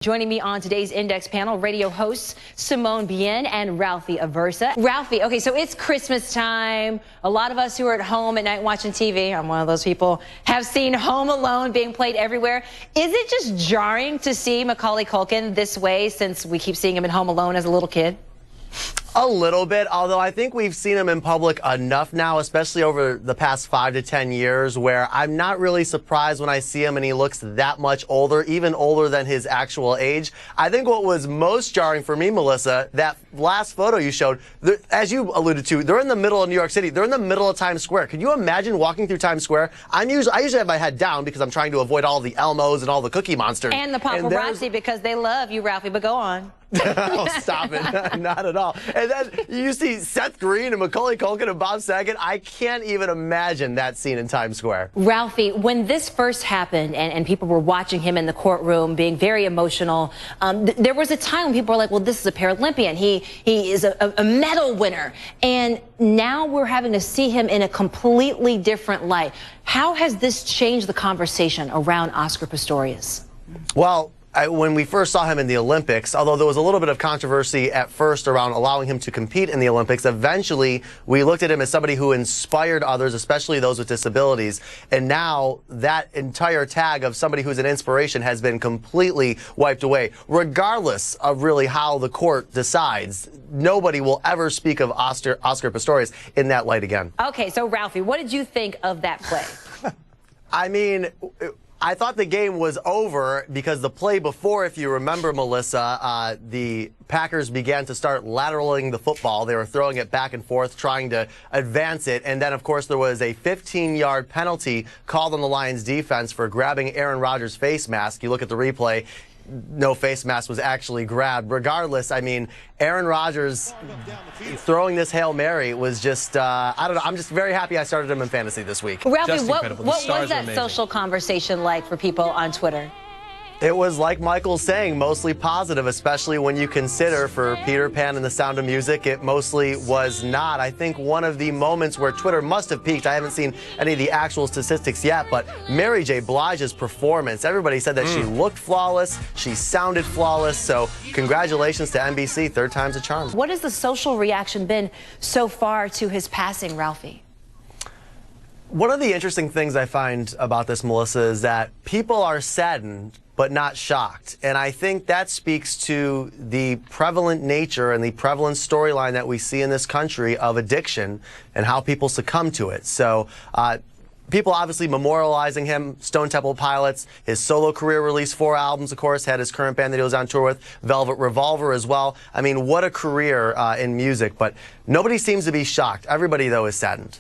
Joining me on today's Index panel, radio hosts Simone Bien and Ralphie Aversa. Ralphie, okay, so it's Christmas time. A lot of us who are at home at night watching TV, I'm one of those people, have seen Home Alone being played everywhere. Is it just jarring to see Macaulay Culkin this way since we keep seeing him in Home Alone as a little kid? A little bit, although I think we've seen him in public enough now, especially over the past 5 to 10 years, where I'm not really surprised when I see him and he looks that much older, even older than his actual age. I think what was most jarring for me, Melissa, that last photo you showed, as you alluded to, they're in the middle of New York City. They're in the middle of Times Square. Could you imagine walking through Times Square? I usually have my head down because I'm trying to avoid all the Elmos and all the Cookie Monsters. And the paparazzi because they love you, Ralphie, but go on. Oh, stop it. Not at all. And then you see Seth Green and Macaulay Culkin and Bob Saget. I can't even imagine that scene in Times Square. Ralphie, when this first happened and people were watching him in the courtroom being very emotional, there was a time when people were like, well, this is a Paralympian. He is a medal winner. And now we're having to see him in a completely different light. How has this changed the conversation around Oscar Pistorius? Well, when we first saw him in the Olympics, although there was a little bit of controversy at first around allowing him to compete in the Olympics, eventually we looked at him as somebody who inspired others, especially those with disabilities. And now that entire tag of somebody who's an inspiration has been completely wiped away. Regardless of really how the court decides, nobody will ever speak of Oscar Pistorius in that light again. Okay, so Ralphie, what did you think of that play? I mean, I thought the game was over because the play before, if you remember, Melissa, the Packers began to start lateraling the football. They were throwing it back and forth, trying to advance it. And then, of course, there was a 15-yard penalty called on the Lions defense for grabbing Aaron Rodgers' face mask. You look at the replay. No face mask was actually grabbed. Regardless, I mean, Aaron Rodgers throwing this Hail Mary was just, I don't know, I'm just very happy I started him in fantasy this week. Ralphie, what was that social conversation like for people on Twitter? It was like Michael's saying, mostly positive, especially when you consider for Peter Pan and the Sound of Music, it mostly was not. I think one of the moments where Twitter must have peaked, I haven't seen any of the actual statistics yet, but Mary J. Blige's performance, everybody said that she looked flawless, she sounded flawless, so congratulations to NBC, third time's a charm. What has the social reaction been so far to his passing, Ralphie? One of the interesting things I find about this, Melissa, is that people are saddened but not shocked. And I think that speaks to the prevalent nature and the prevalent storyline that we see in this country of addiction and how people succumb to it. So people obviously memorializing him, Stone Temple Pilots, his solo career released 4 albums, of course, had his current band that he was on tour with, Velvet Revolver as well. I mean, what a career in music, but nobody seems to be shocked. Everybody, though, is saddened.